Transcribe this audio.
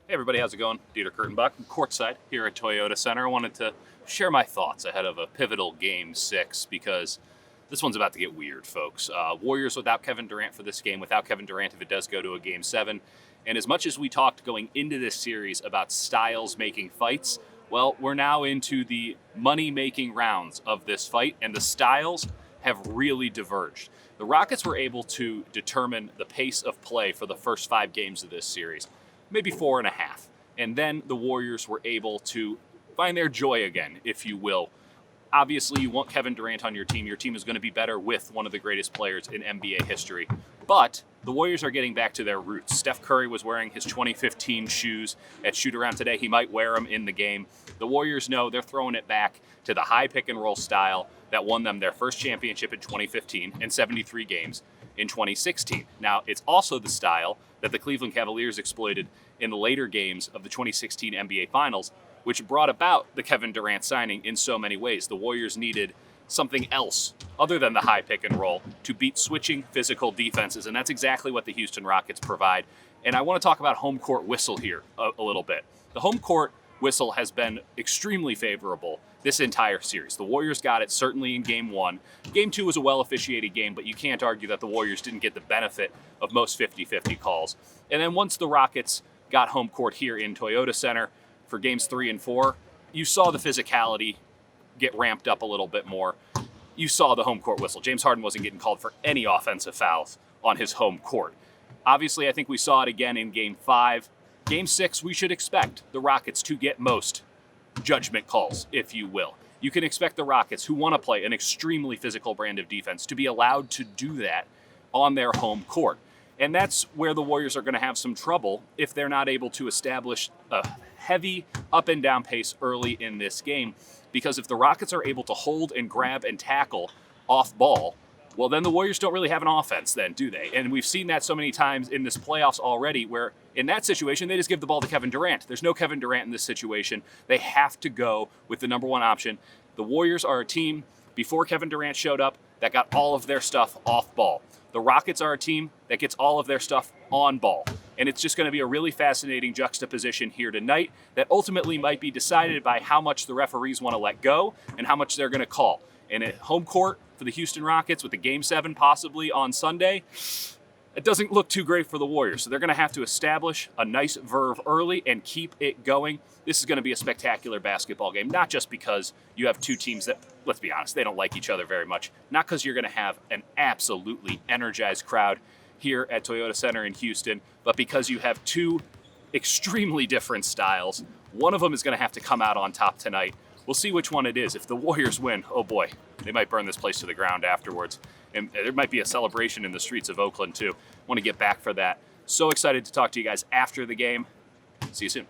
Hey everybody, how's it going? Dieter Kurtenbach, I'm courtside here at Toyota Center. I wanted to share my thoughts ahead of a pivotal Game 6 because this one's about to get weird, folks. Warriors without Kevin Durant for this game, without Kevin Durant if it does go to a Game 7. And as much as we talked going into this series about styles making fights, well, we're now into the money-making rounds of this fight, and the styles have really diverged. The Rockets were able to determine the pace of play for the first 5 games of this series, maybe 4.5. And then the Warriors were able to find their joy again, if you will. Obviously, you want Kevin Durant on your team. Your team is going to be better with one of the greatest players in NBA history. But the Warriors are getting back to their roots. Steph Curry was wearing his 2015 shoes at shoot-around today. He might wear them in the game. The Warriors know they're throwing it back to the high pick-and-roll style that won them their first championship in 2015 and 73 games in 2016. Now, it's also the style that the Cleveland Cavaliers exploited in the later games of the 2016 NBA Finals, which brought about the Kevin Durant signing in so many ways. The Warriors needed something else other than the high pick and roll to beat switching physical defenses, and that's exactly what the Houston Rockets provide. And I want to talk about home court whistle here a little bit. The home court whistle has been extremely favorable this entire series. The Warriors got it certainly in Game 1. Game 2 was a well-officiated game, but you can't argue that the Warriors didn't get the benefit of most 50-50 calls. And then once the Rockets got home court here in Toyota Center for Games 3 and 4, you saw the physicality get ramped up a little bit more. You saw the home court whistle. James Harden wasn't getting called for any offensive fouls on his home court. Obviously, I think we saw it again in Game 5. Game 6, we should expect the Rockets to get most judgment calls, if you will. You can expect the Rockets, who want to play an extremely physical brand of defense, to be allowed to do that on their home court. And that's where the Warriors are going to have some trouble if they're not able to establish a heavy up and down pace early in this game. Because if the Rockets are able to hold and grab and tackle off ball, well, then the Warriors don't really have an offense then, do they? And we've seen that so many times in this playoffs already where in that situation, they just give the ball to Kevin Durant. There's no Kevin Durant in this situation. They have to go with the number one option. The Warriors are a team, before Kevin Durant showed up, that got all of their stuff off ball. The Rockets are a team that gets all of their stuff on ball. And it's just going to be a really fascinating juxtaposition here tonight that ultimately might be decided by how much the referees want to let go and how much they're going to call. And at home court for the Houston Rockets with the Game 7 possibly on Sunday, it doesn't look too great for the Warriors. So they're going to have to establish a nice verve early and keep it going. This is going to be a spectacular basketball game, not just because you have two teams that, let's be honest, they don't like each other very much. Not because you're going to have an absolutely energized crowd here at Toyota Center in Houston, but because you have two extremely different styles. One of them is going to have to come out on top tonight. We'll see which one it is. If the Warriors win, oh boy, they might burn this place to the ground afterwards. And there might be a celebration in the streets of Oakland too. Want to get back for that. So excited to talk to you guys after the game. See you soon.